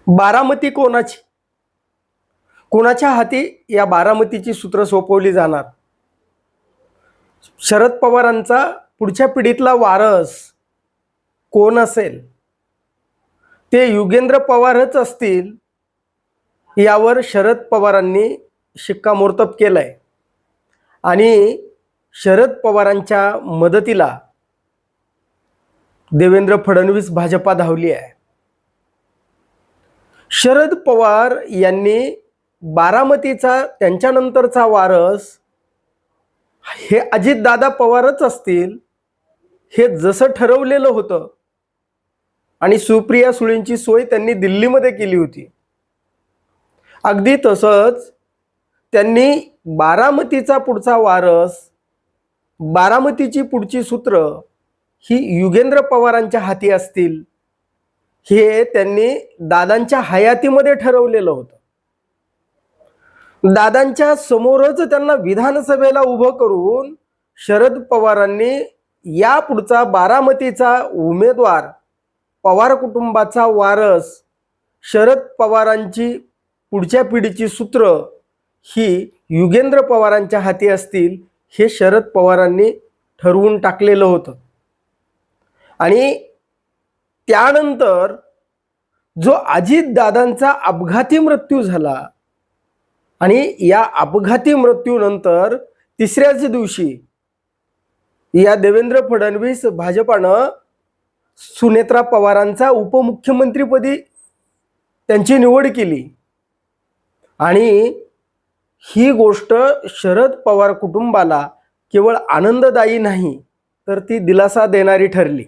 बारामती कोणाची, कोणाच्या हाती या बारामतीची सूत्र सोपवली जाणार? शरद पवारांचा पुढच्या पिढीतला वारस कोण असेल? ते युगेंद्र पवारच असतील यावर शरद पवारांनी शिक्कामोर्तब केलंय आणि शरद पवारांच्या मदतीला देवेंद्र फडणवीस भाजपा धावली आहे. शरद पवार यांनी बारामतीचा त्यांच्यानंतरचा वारस हे अजितदादा पवारच असतील हे जसं ठरवलेलं होतं आणि सुप्रिया सुळेंची सोय त्यांनी दिल्लीमध्ये केली होती, अगदी तसंच त्यांनी बारामतीचा पुढचा वारस, बारामतीची पुढची सूत्र ही युगेंद्र पवारांच्या हाती असतील हे त्यांनी दादांच्या हयातीमध्ये ठरवलेलं होतं. दादांच्या समोरच त्यांना विधानसभेला उभं करून शरद पवारांनी या पुढचा बारामतीचा उमेदवार, पवार कुटुंबाचा वारस, शरद पवारांची पुढच्या पिढीची सूत्र ही युगेंद्र पवारांच्या हाती असतील हे शरद पवारांनी ठरवून टाकलेलं होतं. आणि त्यानंतर जो अजितदादांचा अपघाती मृत्यू झाला आणि या अपघाती मृत्यूनंतर तिसऱ्याच दिवशी या देवेंद्र फडणवीस भाजपानं सुनेत्रा पवारांचा उपमुख्यमंत्रीपदी त्यांची निवड केली आणि ही गोष्ट शरद पवार कुटुंबाला केवळ आनंददायी नाही तर ती दिलासा देणारी ठरली.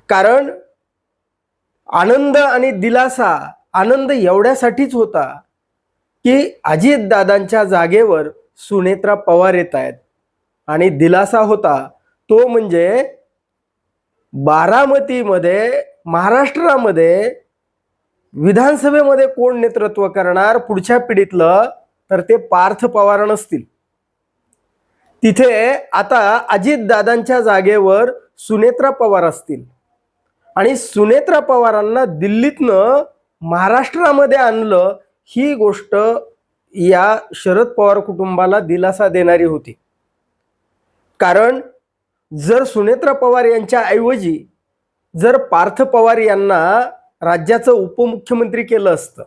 कारण आनंद आणि दिलासा, आनंद एवढ्यासाठीच होता की अजितदादांच्या जागेवर सुनेत्रा पवार येत आहेत आणि दिलासा होता तो म्हणजे बारामतीमध्ये, महाराष्ट्रामध्ये विधानसभेमध्ये कोण नेतृत्व करणार पुढच्या पिढीतलं, तर ते पार्थ पवार नसतील. तिथे आता अजितदादांच्या जागेवर सुनेत्रा पवार असतील आणि सुनेत्रा पवारांना दिल्लीतनं महाराष्ट्रामध्ये आणलं ही गोष्ट या शरद पवार कुटुंबाला दिलासा देणारी होती. कारण जर सुनेत्रा पवार यांच्या ऐवजी जर पार्थ पवार यांना राज्याचं उपमुख्यमंत्री केलं असतं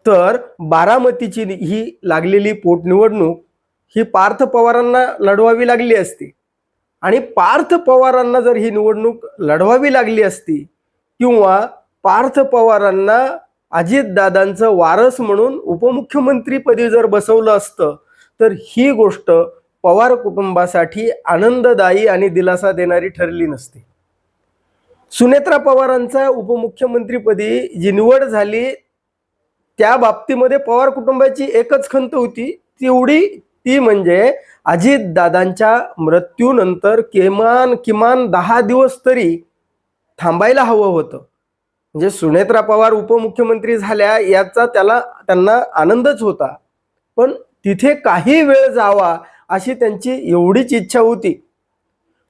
तर बारामतीची ही लागलेली पोटनिवडणूक ही पार्थ पवारांना लढवावी लागली असती आणि पार्थ पवारांना जर ही निवडणूक लढवावी लागली असती किंवा पार्थ पवारांना अजितदादांचं वारस म्हणून उपमुख्यमंत्रीपदी जर बसवलं असतं तर ही गोष्ट पवार कुटुंबासाठी आनंददायी आणि दिलासा देणारी ठरली नसती. सुनेत्रा पवारांचा उपमुख्यमंत्रीपदी जी निवड झाली त्या बाबतीमध्ये पवार कुटुंबाची एकच खंत होती, ती म्हणजे अजितदादांच्या मृत्यूनंतर किमान 10 दिवस तरी थांबायला हवं होतं. म्हणजे सुनेत्रा पवार उपमुख्यमंत्री झाल्या याचा त्यांना आनंदच होता, पण तिथे काही वेळ जावा अशी त्यांची एवढीच इच्छा होती.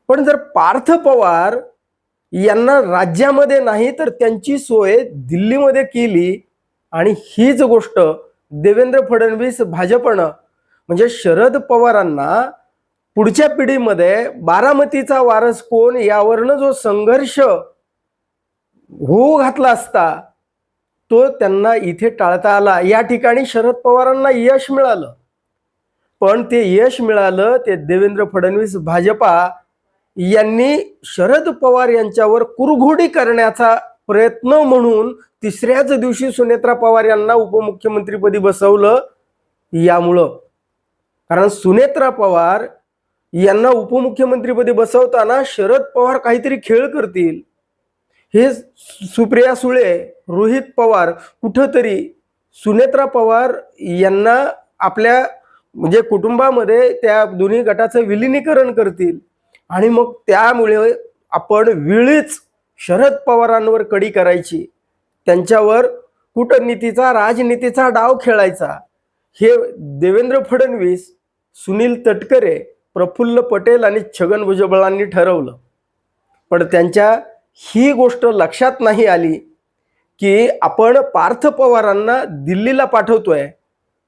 पण जर पार्थ पवार यांना राज्यामध्ये नाही तर त्यांची सोय दिल्लीमध्ये केली आणि हीच गोष्ट देवेंद्र फडणवीस भाजपनं म्हणजे शरद पवारांना पुढच्या पिढीमध्ये बारामतीचा वारस कोण यावरनं जो संघर्ष होऊ घातला असता तो त्यांना इथे टाळता आला. या ठिकाणी शरद पवारांना यश मिळालं, पण ते यश मिळालं ते देवेंद्र फडणवीस भाजपा यांनी शरद पवार यांच्यावर कुरघोडी करण्याचा प्रयत्न म्हणून तिसऱ्याच दिवशी सुनेत्रा पवार यांना उपमुख्यमंत्रीपदी बसवलं. यामुळं कारण सुनेत्रा पवार यांना उपमुख्यमंत्रीपदी बसवताना शरद पवार काहीतरी खेळ करतील हे सुप्रिया सुळे, रोहित पवार कुठंतरी सुनेत्रा पवार यांना आपल्या म्हणजे कुटुंबामध्ये त्या दोन्ही गटाचं विलिनीकरण करतील आणि मग त्यामुळे आपण वेळीच शरद पवारांवर कडी करायची, त्यांच्यावर कूटनीतीचा, राजनीतीचा डाव खेळायचा हे देवेंद्र फडणवीस, सुनील तटकरे, प्रफुल्ल पटेल आणि छगन भुजबळांनी ठरवलं. पण त्यांच्या ही गोष्ट लक्षात नाही आली. की आपण पार्थ पवारांना दिल्लीला पाठवतोय,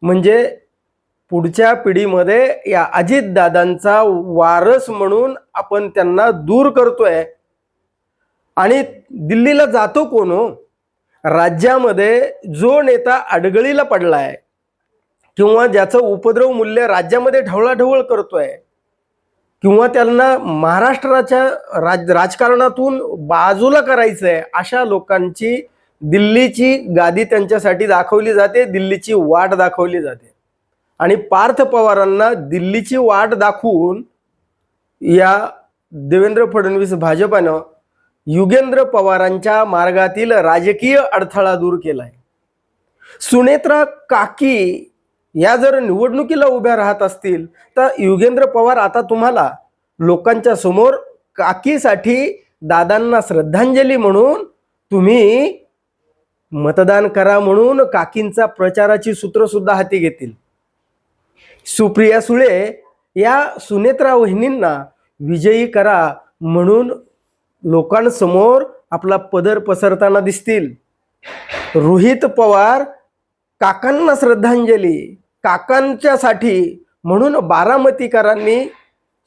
म्हणजे पुढच्या पिढीमध्ये या अजितदादांचा वारस म्हणून आपण त्यांना दूर करतोय. आणि दिल्लीला जातो कोण हो? राज्यामध्ये जो नेता अडगळीला पडलाय किंवा ज्याचं उपद्रव मूल्य राज्यामध्ये ढवळाढवळ करतोय किंवा त्यांना महाराष्ट्राच्या राजकारणातून बाजूला करायचंय, अशा लोकांची दिल्लीची गादी त्यांच्यासाठी दाखवली जाते, दिल्लीची वाट दाखवली जाते. आणि पार्थ पवारांना दिल्लीची वाट दाखवून या देवेंद्र फडणवीस भाजपानं युगेंद्र पवारांच्या मार्गातील राजकीय अडथळा दूर केलाय. सुनेत्रा काकी या जर निवडणुकीला उभ्या राहत असतील तर युगेंद्र पवार आता तुम्हाला लोकांच्या समोर काकीसाठी दादांना श्रद्धांजली म्हणून तुम्ही मतदान करा म्हणून काकींचा प्रचाराची सूत्र सुद्धा हाती घेतील. सुप्रिया सुळे या सुनेत्रा वहिनींना विजयी करा म्हणून लोकांसमोर आपला पदर पसरताना दिसतील. रोहित पवार काकांना श्रद्धांजली, काकांच्यासाठी म्हणून बारामतीकरांनी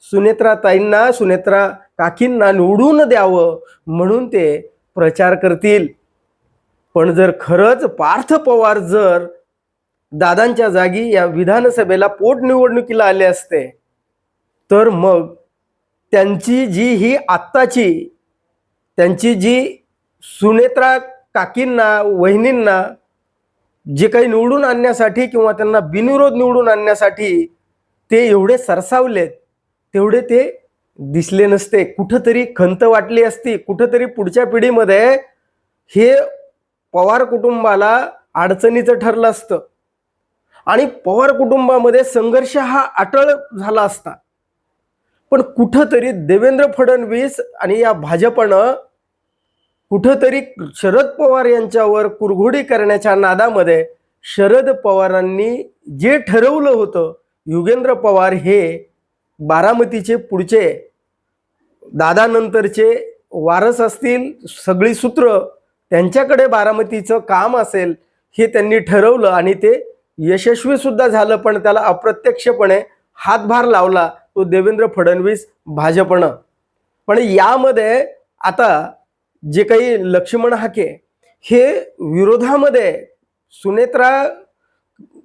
सुनेत्रा काकींना निवडून द्यावं म्हणून ते प्रचार करतील. पण जर खरंच पार्थ पवार जर दादांच्या जागी या विधानसभेला पोटनिवडणुकीला आले असते तर मग त्यांची जी सुनेत्रा काकींना वहिनींना जे काही निवडून आणण्यासाठी किंवा त्यांना बिनविरोध निवडून आणण्यासाठी ते एवढे सरसावलेत तेवढे ते दिसले नसते. कुठंतरी खंत वाटली असती, कुठंतरी पुढच्या पिढीमध्ये हे पवार कुटुंबाला अडचणीचं ठरलं असतं आणि पवार कुटुंबामध्ये संघर्ष हा अटळ झाला असता. पण कुठंतरी देवेंद्र फडणवीस आणि या भाजपनं कुठंतरी शरद पवार यांच्यावर कुरघोडी करण्याच्या नादामध्ये शरद पवारांनी जे ठरवलं होतं, युगेंद्र पवार हे बारामतीचे पुढचे दादानंतरचे वारस असतील, सगळी सूत्र त्यांच्याकडे बारामतीचं काम असेल हे त्यांनी ठरवलं आणि ते यशस्वी सुद्धा झालं. पण त्याला अप्रत्यक्षपणे हातभार लावला तो देवेंद्र फडणवीस भाजपनं. पण यामध्ये आता जे काही लक्ष्मण हाके हे विरोधामध्ये सुनेत्रा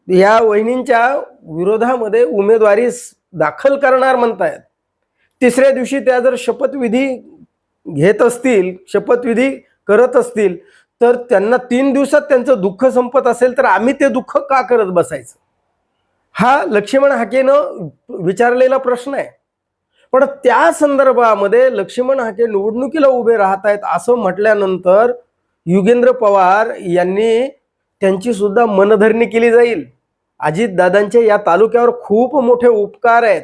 या वहिनींच्या विरोधामध्ये उमेदवारी दाखल करणार म्हणतायत. तिसऱ्या दिवशी त्या जर शपथविधी घेत असतील, शपथविधी करत असतील तर त्यांना 3 दिवसात त्यांचं दुःख संपत असेल तर आम्ही ते दुःख का करत बसायचं, हा लक्ष्मण हाकेनं विचारलेला प्रश्न आहे. पण त्या संदर्भामध्ये लक्ष्मण हाके निवडणुकीला उभे राहत आहेत असं म्हटल्यानंतर युगेंद्र पवार यांनी त्यांची सुद्धा मनधरणी केली जाईल. अजितदादांचे या तालुक्यावर खूप मोठे उपकार आहेत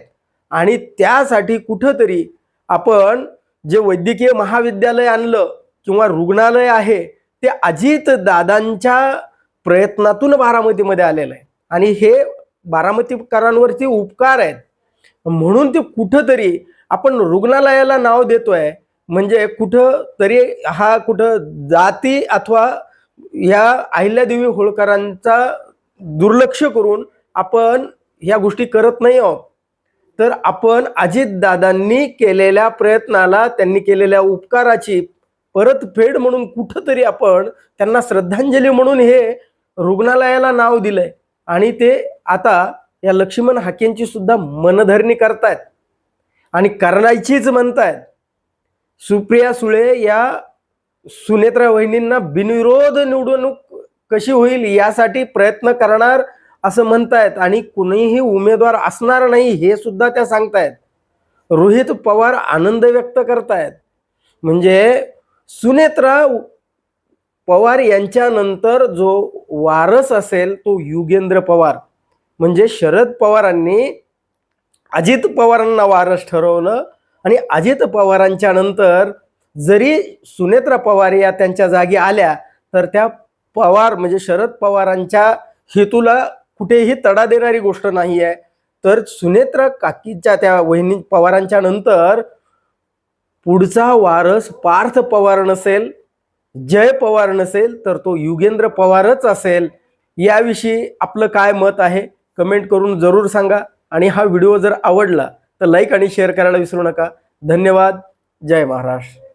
आणि त्यासाठी कुठंतरी आपण जे वैद्यकीय महाविद्यालय आणलं किंवा रुग्णालय आहे ते अजितदादांच्या प्रयत्नातून बारामतीमध्ये आलेलं आहे आणि हे बारामतीकरांवरती उपकार आहेत. म्हणून ते कुठंतरी आपण रुग्णालयाला नाव देतोय म्हणजे कुठं जाती अथवा या अहिल्यादेवी होळकरांचा दुर्लक्ष करून आपण ह्या गोष्टी करत नाही आहोत. तर आपण अजितदादांनी केलेल्या प्रयत्नाला, त्यांनी केलेल्या उपकाराची परतफेड म्हणून कुठंतरी आपण त्यांना श्रद्धांजली म्हणून हे रुग्णालयाला नाव दिलंय आणि ते आता या लक्ष्मण हाकेंची सुद्धा मनधरणी करतायत आणि करायचीच म्हणतायत. सुप्रिया सुळे या सुनेत्रा वहिनींना बिनविरोध निवडणूक कशी होईल यासाठी प्रयत्न करणार असं म्हणतायत आणि कुणीही उमेदवार असणार नाही हे सुद्धा त्या सांगतायत. रोहित पवार आनंद व्यक्त करतायत. म्हणजे सुनेत्रा पवार यांच्यानंतर जो वारस असेल तो युगेंद्र पवार, म्हणजे शरद पवारांनी अजित पवारांना वारस ठरवलं आणि अजित पवारांच्या नंतर जरी सुनेत्रा पवार या त्यांच्या जागी आल्या तर त्या पवार म्हणजे शरद पवारांच्या हेतूला कुठेही तडा देणारी गोष्ट नाही आहे. तर सुनेत्रा काकीच्या त्या वहिनी पवारांच्या नंतर पुढचा वारस पार्थ पवार नसेल जय पवार नसेल तर तो युगेंद्र पवारच असेल. याविषयी आपलं काय मत आहे कमेंट करून जरूर सांगा. आणि हा व्हिडिओ जर आवडला तर लाईक आणि शेअर करायला विसरू नका. धन्यवाद. जय महाराष्ट्र.